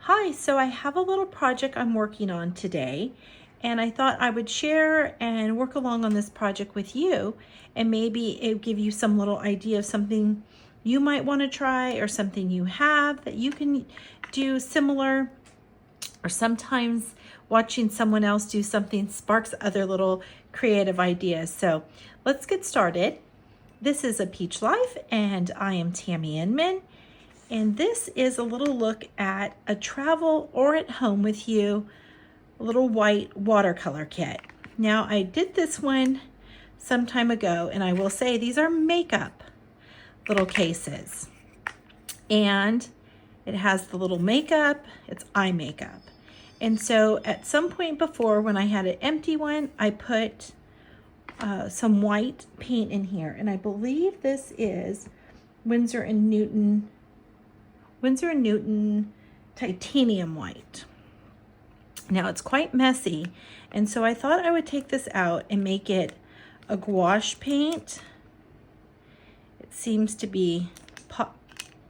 Hi, so I have a little project I'm working on today, and I thought I would share and work along on this project with you, and maybe it give you some little idea of something you might want to try or something you have that you can do similar, or sometimes watching someone else do something sparks other little creative ideas. So let's get started. This is A Peach Life, and I am Tammy Inman. And this is a little look at a travel or at home with you, a little white watercolor kit. Now I did this one some time ago, and I will say these are makeup little cases. And it has the little makeup, it's eye makeup. And so at some point before, when I had an empty one, I put some white paint in here. And I believe this is Winsor & Newton titanium white. Now it's quite messy, and so I thought I would take this out and make it a gouache paint. It seems to be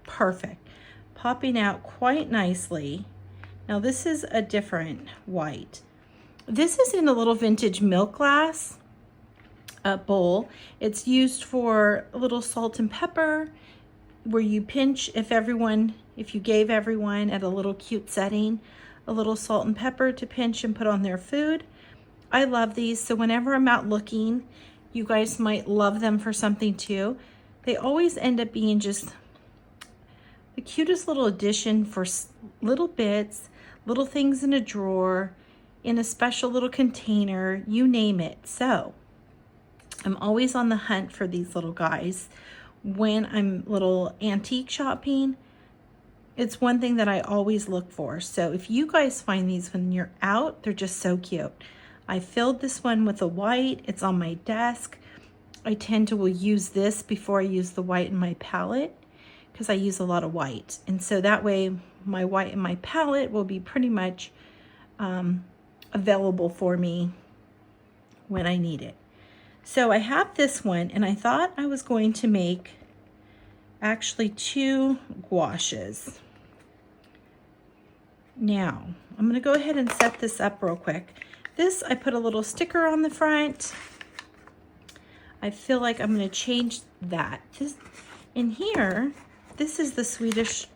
perfect, popping out quite nicely. Now this is a different white. This is in a little vintage milk glass bowl. It's used for a little salt and pepper, where you pinch if you gave everyone at a little cute setting a little salt and pepper to pinch and put on their food. I love these, so whenever I'm out looking, you guys might love them for something too. They always end up being just the cutest little addition for little bits, little things in a drawer, in a special little container, you name it. So I'm always on the hunt for these little guys. When I'm little antique shopping, it's one thing that I always look for. So if you guys find these when you're out, they're just so cute. I filled this one with a white. It's on my desk. I tend to will use this before I use the white in my palette, because I use a lot of white. And so that way my white in my palette will be pretty much available for me when I need it. So I have this one, and I thought I was going to make actually 2 gouaches. Now, I'm going to go ahead and set this up real quick. This, I put a little sticker on the front. I feel like I'm going to change that. This, in here, this is the Swedish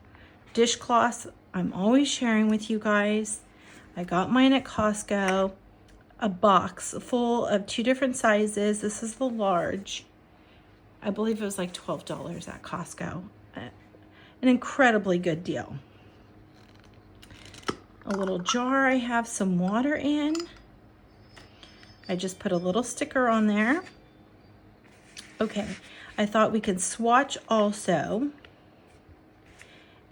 dishcloth I'm always sharing with you guys. I got mine at Costco. A box full of 2 different sizes. This is the large. I believe it was like $12 at Costco. An incredibly good deal. A little jar I have some water in. I just put a little sticker on there. Okay, I thought we could swatch also,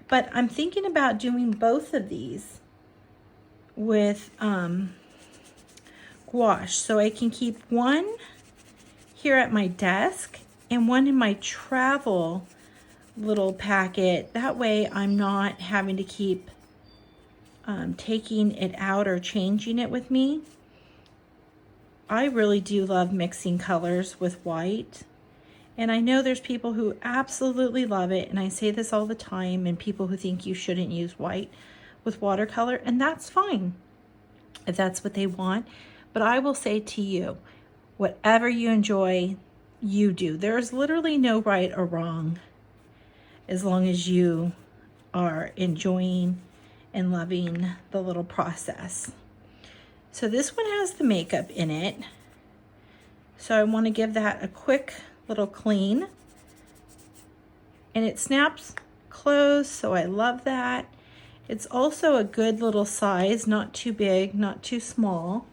but I'm thinking about doing both of these with gouache, so I can keep one here at my desk and one in my travel little packet. That way I'm not having to keep taking it out or changing it with me. I really do love mixing colors with white, and I know there's people who absolutely love it, and I say this all the time, and people who think you shouldn't use white with watercolor, and that's fine if that's what they want. But I will say to you, whatever you enjoy, you do. There's literally no right or wrong as long as you are enjoying and loving the little process. So this one has the makeup in it. So I want to give that a quick little clean. And it snaps closed, so I love that. It's also a good little size, not too big, not too small.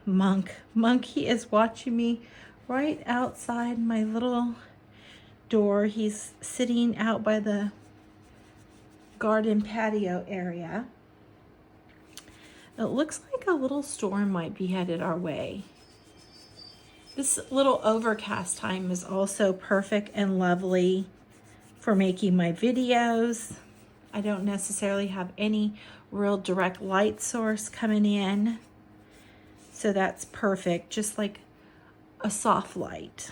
Monkey is watching me right outside my little door. He's sitting out by the garden patio area. It looks like a little storm might be headed our way. This little overcast time is also perfect and lovely for making my videos. I don't necessarily have any real direct light source coming in, so that's perfect, just like a soft light.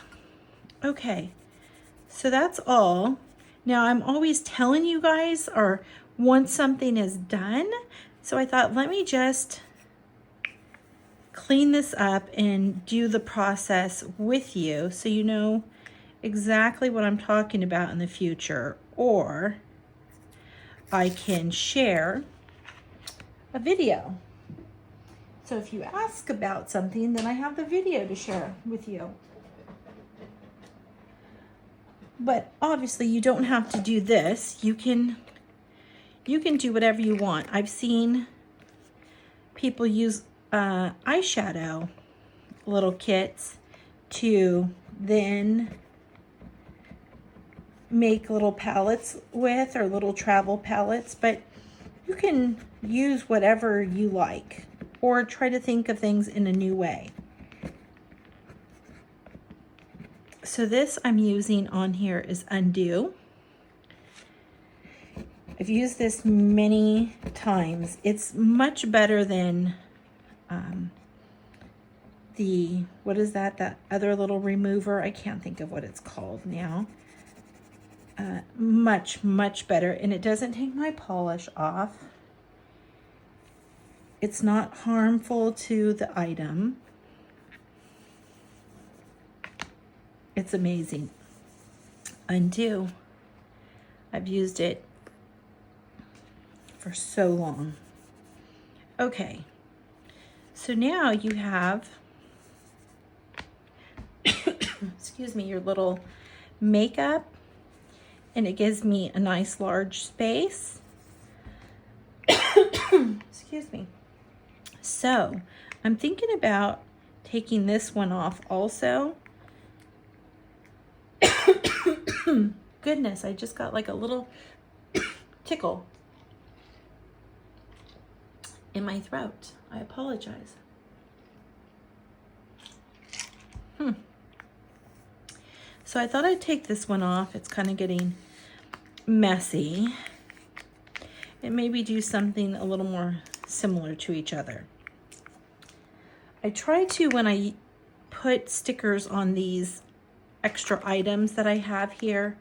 Okay, so that's all. Now I'm always telling you guys or once something is done. So I thought, let me just clean this up and do the process with you so you know exactly what I'm talking about in the future, or I can share a video. So if you ask about something, then I have the video to share with you. But obviously you don't have to do this. You can do whatever you want. I've seen people use eyeshadow little kits to then make little palettes with, or little travel palettes, but you can use whatever you like or try to think of things in a new way. So this I'm using on here is Undo. I've used this many times. It's much better than what is that other little remover? I can't think of what it's called now. Much better, and it doesn't take my polish off. It's not harmful to the item. It's amazing. Undo. I've used it for so long. Okay, so now you have excuse me, your little makeup, and it gives me a nice large space. Excuse me. So I'm thinking about taking this one off also. Goodness, I just got like a little tickle in my throat. I apologize. So I thought I'd take this one off. It's kind of getting messy. And maybe do something a little more similar to each other. I try to, when I put stickers on these extra items that I have here,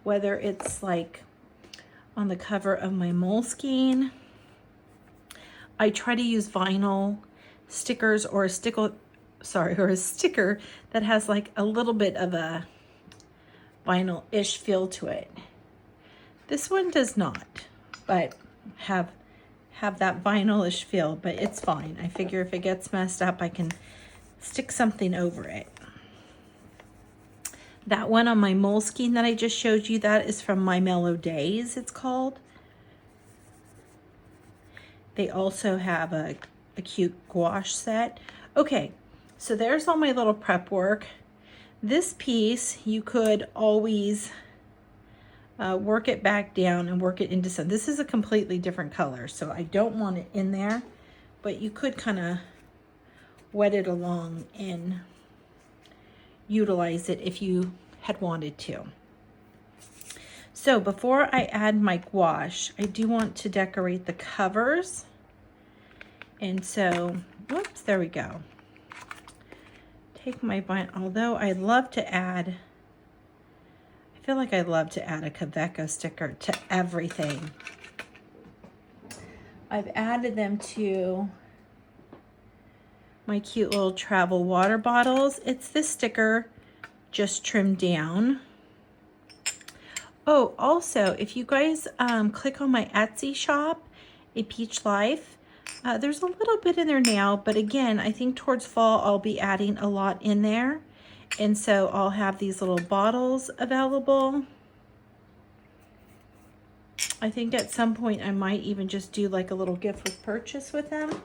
whether it's like on the cover of my Moleskine, I try to use vinyl stickers or a sticker that has like a little bit of a vinyl-ish feel to it. This one does not, but have that vinyl-ish feel, but it's fine. I figure if it gets messed up, I can stick something over it. That one on my Moleskine that I just showed you, that is from My Mellow Days, it's called. They also have a cute gouache set. Okay, so there's all my little prep work. This piece, you could always work it back down and work it into some. This is a completely different color, so I don't want it in there, but you could kind of wet it along and utilize it if you had wanted to. So before I add my gouache, I do want to decorate the covers. And so, whoops, there we go. Take my vine, although I love to add, I feel like I love to add a Kaveco sticker to everything. I've added them to my cute little travel water bottles. It's this sticker just trimmed down. Oh, also, if you guys click on my Etsy shop, A Peach Life, there's a little bit in there now, but again, I think towards fall I'll be adding a lot in there. And so I'll have these little bottles available. I think at some point I might even just do like a little gift with purchase with them.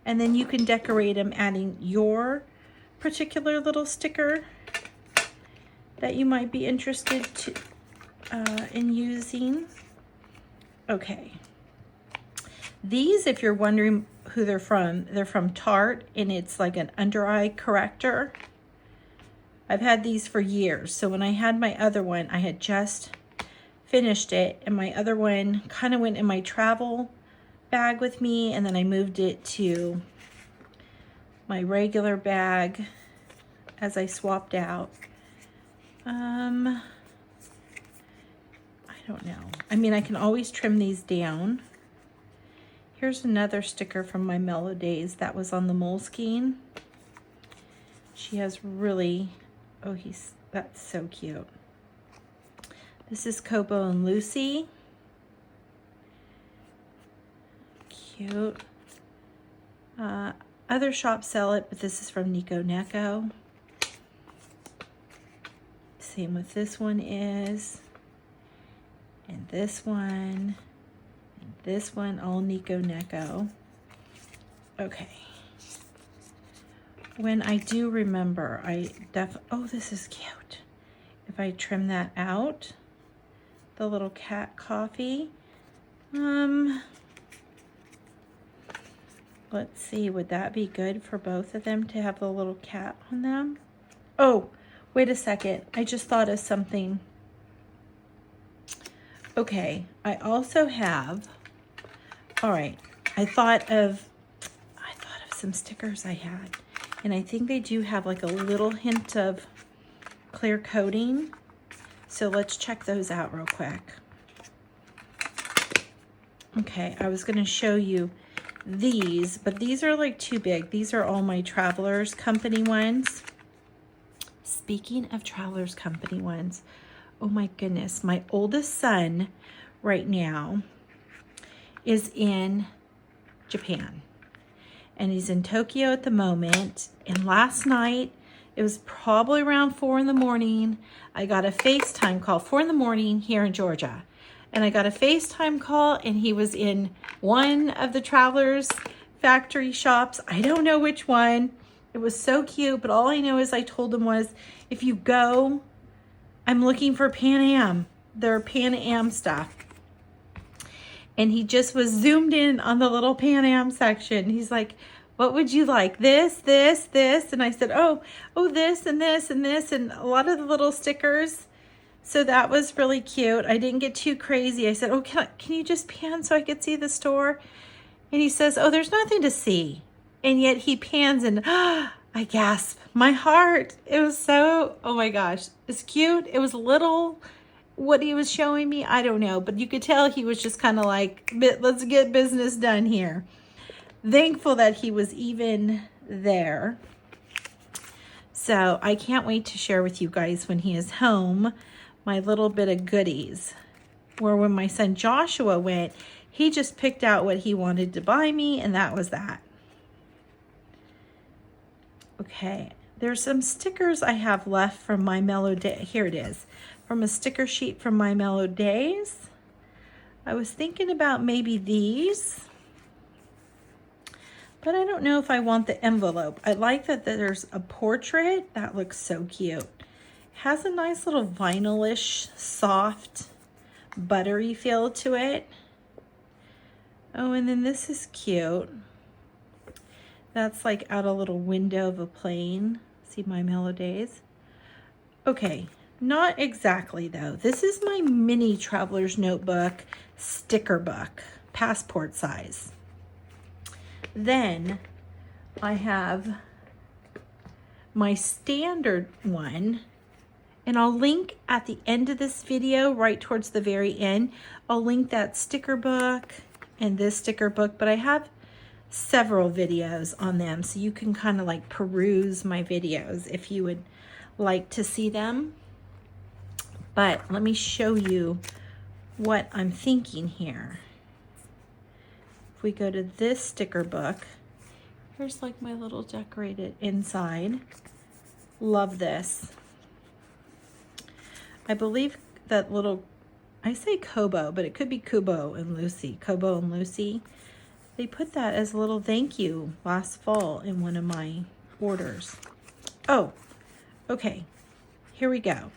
And then you can decorate them adding your particular little sticker that you might be interested to, in using. Okay. These, if you're wondering who they're from Tarte, and it's like an under eye corrector. I've had these for years. So when I had my other one, I had just finished it, and my other one kind of went in my travel bag with me, and then I moved it to my regular bag as I swapped out. don't know. I mean, I can always trim these down. Here's another sticker from my Mellow Days that was on the Moleskine. She has really, oh, that's so cute. This is Kobo and Lucy. Cute. Other shops sell it, but this is from Nico Neko. Same with this one is. And this one. And this one, all Nico Neko. Okay. When I do remember, oh, this is cute. If I trim that out, the little cat coffee. Let's see, would that be good for both of them to have the little cat on them? Oh, wait a second. I just thought of something. Okay, I also have, all right, I thought of some stickers I had. And I think they do have like a little hint of clear coating. So let's check those out real quick. Okay, I was gonna show you these, but these are like too big. These are all my Travelers Company ones. Speaking of Travelers Company ones, oh my goodness, my oldest son right now is in Japan. And he's in Tokyo at the moment. And last night, it was probably around 4 in the morning, I got a FaceTime call, 4 in the morning here in Georgia. And I got a FaceTime call and he was in one of the Travelers factory shops. I don't know which one. It was so cute, but all I know is I told him was, if you go, I'm looking for Pan Am. Their Pan Am stuff. And he just was zoomed in on the little Pan Am section. He's like, what would you like? This, this, this. And I said, oh, this and this and this, and a lot of the little stickers. So that was really cute. I didn't get too crazy. I said, oh, can you just pan so I could see the store? And he says, oh, there's nothing to see. And yet he pans and I gasp. My heart. It was so, oh my gosh. It's cute. It was little. What he was showing me, I don't know. But you could tell he was just kind of like, let's get business done here. Thankful that he was even there. So I can't wait to share with you guys when he is home my little bit of goodies. Where when my son Joshua went, he just picked out what he wanted to buy me, and that was that. Okay, there's some stickers I have left from my Mellow Day. Here it is, from a sticker sheet from my Mellow Days. I was thinking about maybe these, but I don't know if I want the envelope. I like that there's a portrait. That looks so cute. Has a nice little vinylish, soft, buttery feel to it. Oh, and then this is cute. That's like out a little window of a plane. See my Mellow Days? Okay, not exactly though. This is my mini Traveler's Notebook sticker book, passport size. Then I have my standard one, and I'll link at the end of this video, right towards the very end, I'll link that sticker book and this sticker book, but I have several videos on them, so you can kind of like peruse my videos if you would like to see them. But let me show you what I'm thinking here. If we go to this sticker book, here's like my little decorated inside. Love this. I believe that little, I say Kobo, but it could be Kubo and Lucy. Kobo and Lucy. They put that as a little thank you last fall in one of my orders. Oh, okay. Here we go.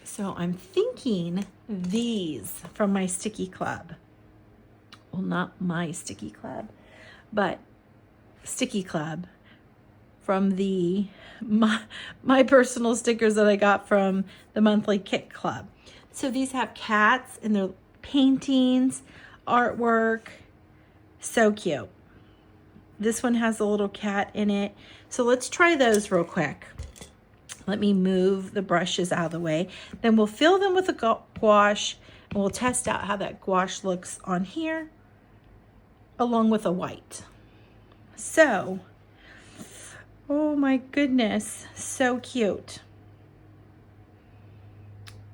So I'm thinking these from my Sticky Club. Well, not my Sticky Club, but Sticky Club from the my personal stickers that I got from the monthly Kit Club. So these have cats and they're paintings, artwork, so cute. This one has a little cat in it. So let's try those real quick. Let me move the brushes out of the way. Then we'll fill them with a gouache, and we'll test out how that gouache looks on here along with a white. So, oh my goodness, so cute.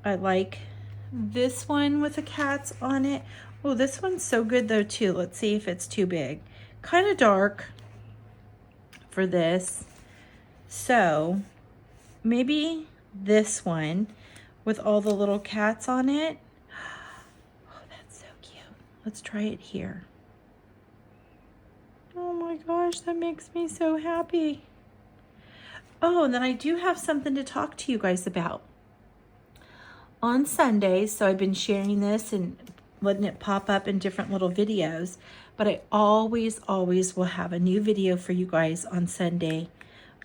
I like this one with the cats on it. Oh, this one's so good though too. Let's see if it's too big. Kind of dark for this. So maybe this one with all the little cats on it. Oh, that's so cute. Let's try it here. Oh my gosh, that makes me so happy. Oh, and then I do have something to talk to you guys about. On Sundays, so I've been sharing this and letting it pop up in different little videos, but I always will have a new video for you guys on Sunday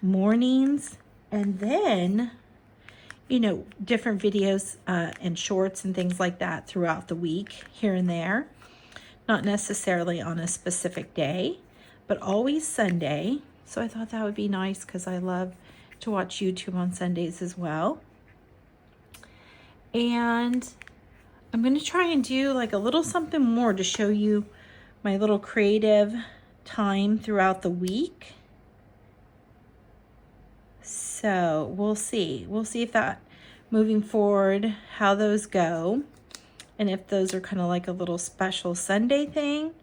mornings, and then, you know, different videos and shorts and things like that throughout the week here and there. Not necessarily on a specific day, but always Sunday. So I thought that would be nice because I love to watch YouTube on Sundays as well. And I'm going to try and do like a little something more to show you my little creative time throughout the week. So we'll see. We'll see if that, moving forward, how those go. And if those are kind of like a little special Sunday thing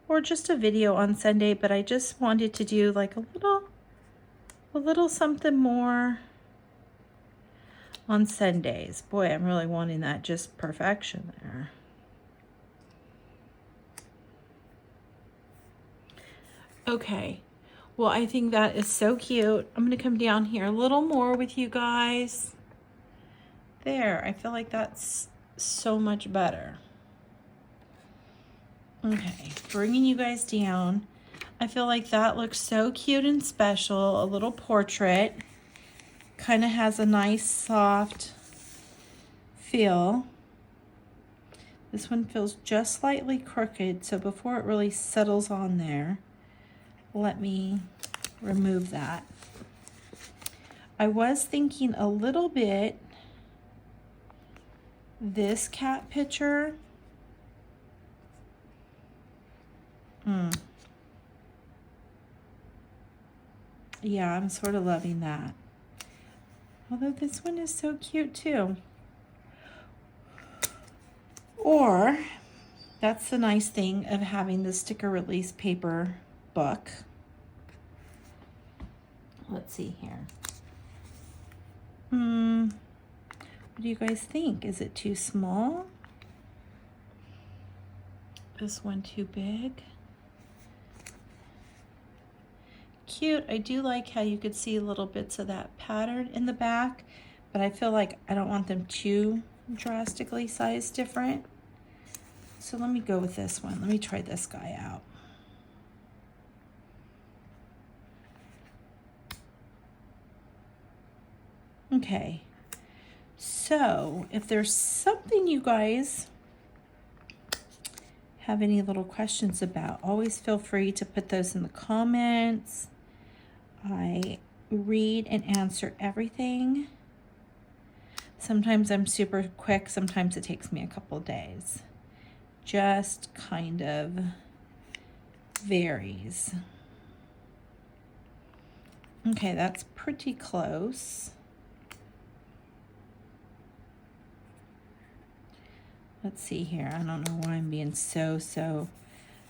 or just a video on Sunday. But I just wanted to do like a little something more on Sundays. Boy, I'm really wanting that just perfection there. Okay, well, I think that is so cute. I'm gonna come down here a little more with you guys. There, I feel like that's so much better. Okay, bringing you guys down. I feel like that looks so cute and special, a little portrait. Kind of has a nice soft feel. This one feels just slightly crooked, so before it really settles on there, let me remove that. I was thinking a little bit this cat picture. Yeah, I'm sort of loving that. Although this one is so cute too. Or, that's the nice thing of having the sticker release paper book. Let's see here. What do you guys think? Is it too small? This one too big? Cute. I do like how you could see little bits of that pattern in the back, but I feel like I don't want them too drastically sized different. So let me go with this one. Let me try this guy out. Okay, so if there's something you guys have any little questions about, always feel free to put those in the comments. I read and answer everything. Sometimes I'm super quick, sometimes it takes me a couple of days. Just kind of varies. Okay, that's pretty close. Let's see here. I don't know why I'm being so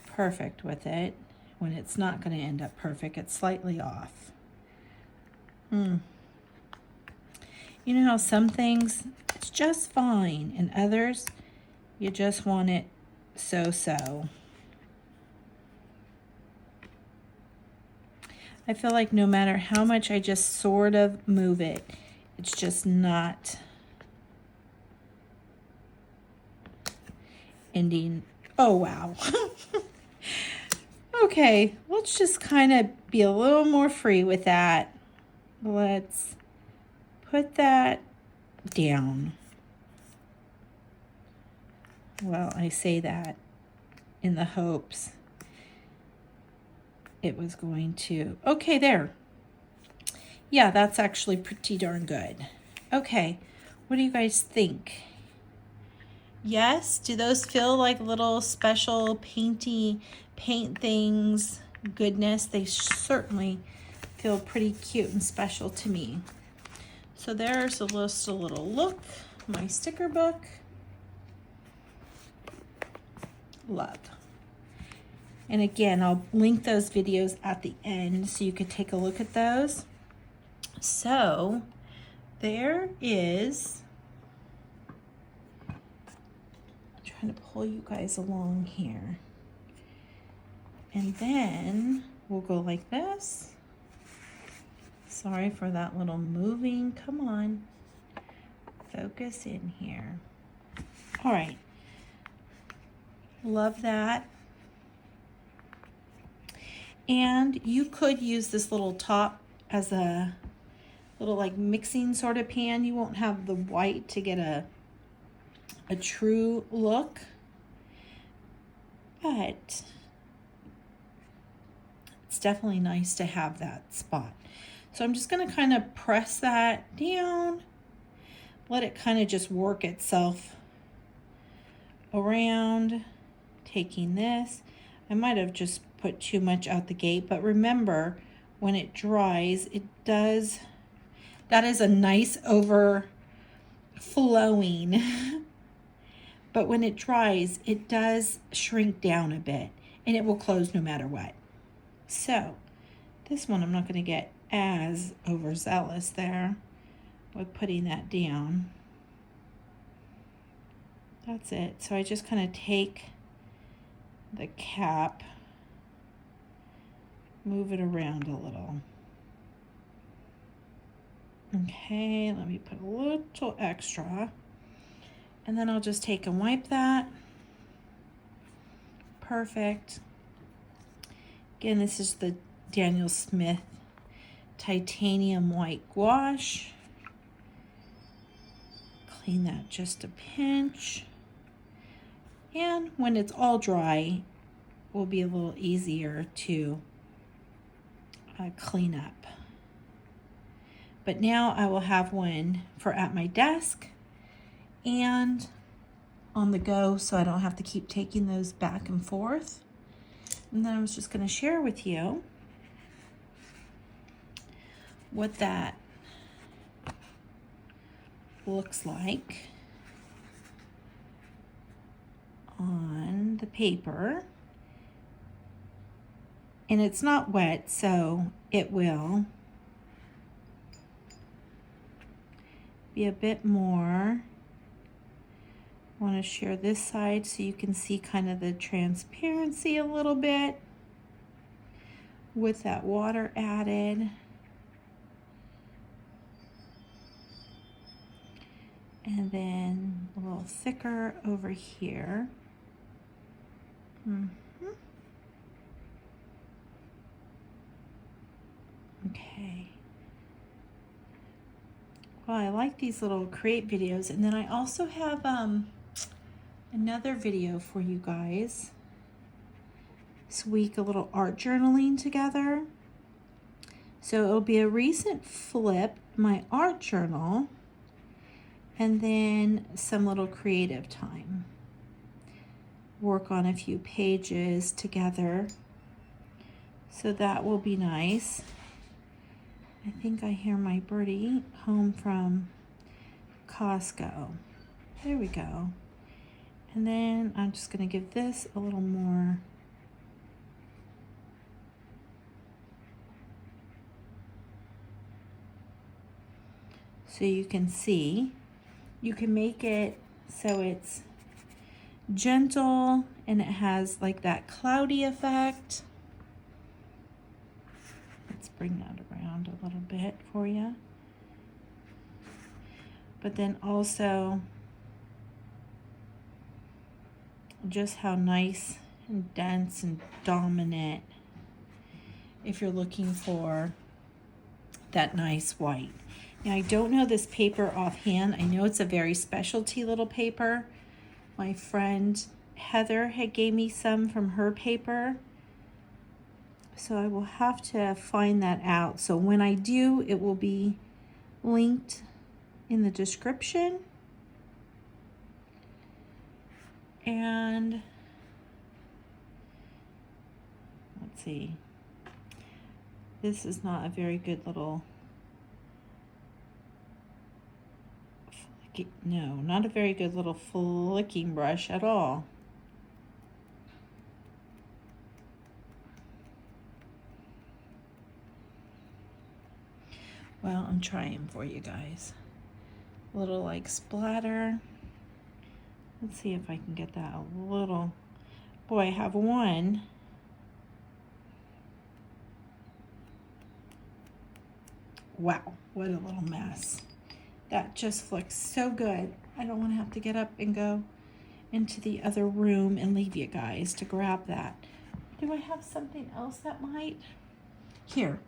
perfect with it when it's not going to end up perfect. It's slightly off. You know how some things, it's just fine, and others, you just want it so. I feel like no matter how much I just sort of move it, it's just not ending. Oh, wow. Okay, let's just kind of be a little more free with that. Let's put that down. Well, I say that in the hopes it was going to. Okay, there. Yeah, that's actually pretty darn good. Okay, what do you guys think? Yes, do those feel like little special paint things? Goodness, they certainly feel pretty cute and special to me. So there's just a little look, my sticker book. Love. And again, I'll link those videos at the end so you could take a look at those. So there is, I'm trying to pull you guys along here. And then we'll go like this. Sorry for that little moving. Come on. Focus in here. All right. Love that. And you could use this little top as a little like mixing sort of pan. You won't have the white to get a true look, but it's definitely nice to have that spot. So I'm just going to kind of press that down, let it kind of just work itself around. Taking this, I might have just put too much out the gate, but remember when it dries, it does, that is a nice overflowing, but when it dries, it does shrink down a bit and it will close no matter what. So this one, I'm not going to get as overzealous there with putting that down. That's it. So I just kind of take the cap, move it around a little. Okay, let me put a little extra. And then I'll just take and wipe that. Perfect. Again, this is the Daniel Smith titanium white gouache. Clean that just a pinch. And when it's all dry, it will be a little easier to clean up. But now I will have one for at my desk and on the go, so I don't have to keep taking those back and forth. And then I was just going to share with you what that looks like on the paper. And it's not wet, so it will be a bit more. I want to share this side so you can see kind of the transparency a little bit with that water added. And then a little thicker over here. Okay. Well, I like these little create videos. And then I also have another video for you guys this week, a little art journaling together. So it'll be a recent flip, my art journal, and then some little creative time. Work on a few pages together. So that will be nice. I think I hear my birdie home from Costco. There we go. And then I'm just going to give this a little more so you can see. You can make it so it's gentle and it has like that cloudy effect. Let's bring that around a little bit for you. But then also just how nice and dense and dominant if you're looking for that nice white. Now, I don't know this paper offhand. I know it's a very specialty little paper. My friend Heather had gave me some from her paper. So I will have to find that out. So when I do, it will be linked in the description. And let's see. This is not a very good little, no, not a very good little flicking brush at all. Well, I'm trying for you guys. A little like splatter. Let's see if I can get that a little. Boy, I have one. Wow, what a little mess. That just flicks so good. I don't want to have to get up and go into the other room and leave you guys to grab that. Do I have something else that might? Here.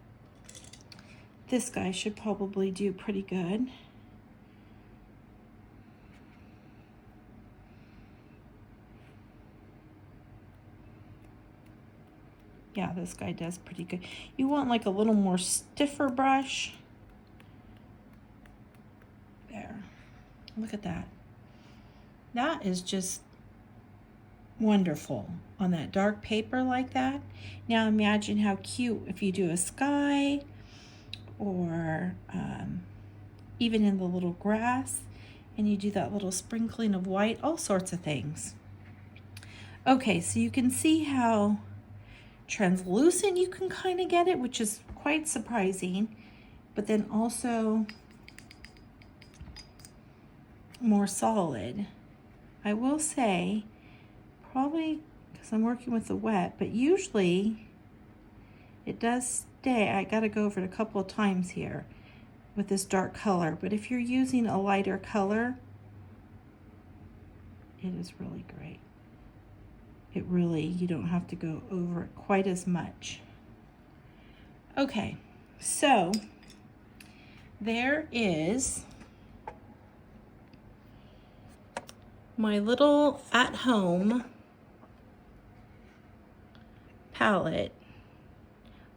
This guy should probably do pretty good. Yeah, this guy does pretty good. You want like a little more stiffer brush. There. Look at that. That is just wonderful on that dark paper like that. Now imagine how cute if you do a sky or even in the little grass and you do that little sprinkling of white, all sorts of things. Okay, so you can see how translucent you can kind of get it, which is quite surprising, but then also more solid. I will say, probably because I'm working with the wet, but usually it does stay. I got to go over it a couple of times here with this dark color, but if you're using a lighter color, it is really great. It really, you don't have to go over it quite as much. Okay, so there is my little at-home palette,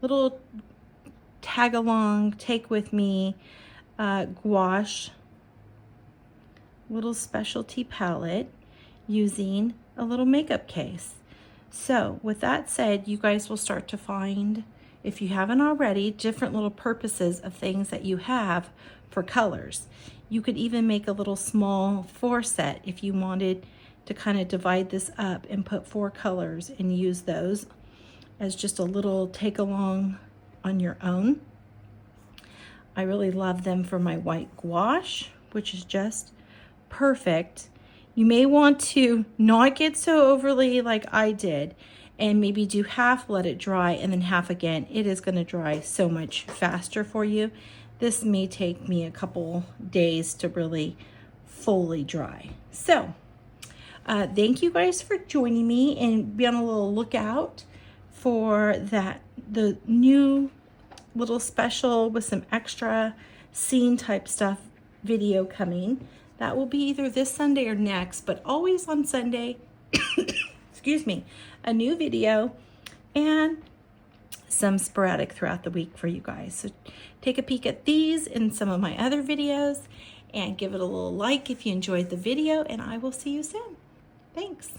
little tag-along, take with me gouache, little specialty palette using a little makeup case. So with that said, you guys will start to find, if you haven't already, different little purposes of things that you have for colors. You could even make a little small 4 set if you wanted to kind of divide this up and put 4 colors and use those as just a little take along on your own. I really love them for my white gouache, which is just perfect. You may want to not get so overly like I did and maybe do half, let it dry, and then half again. It is going to dry so much faster for you. This may take me a couple days to really fully dry. So thank you guys for joining me, and be on a little lookout for the new little special with some extra scene type stuff video coming. That will be either this Sunday or next, but always on Sunday, excuse me, a new video and some sporadic throughout the week for you guys. So take a peek at these and some of my other videos and give it a little like if you enjoyed the video, and I will see you soon. Thanks.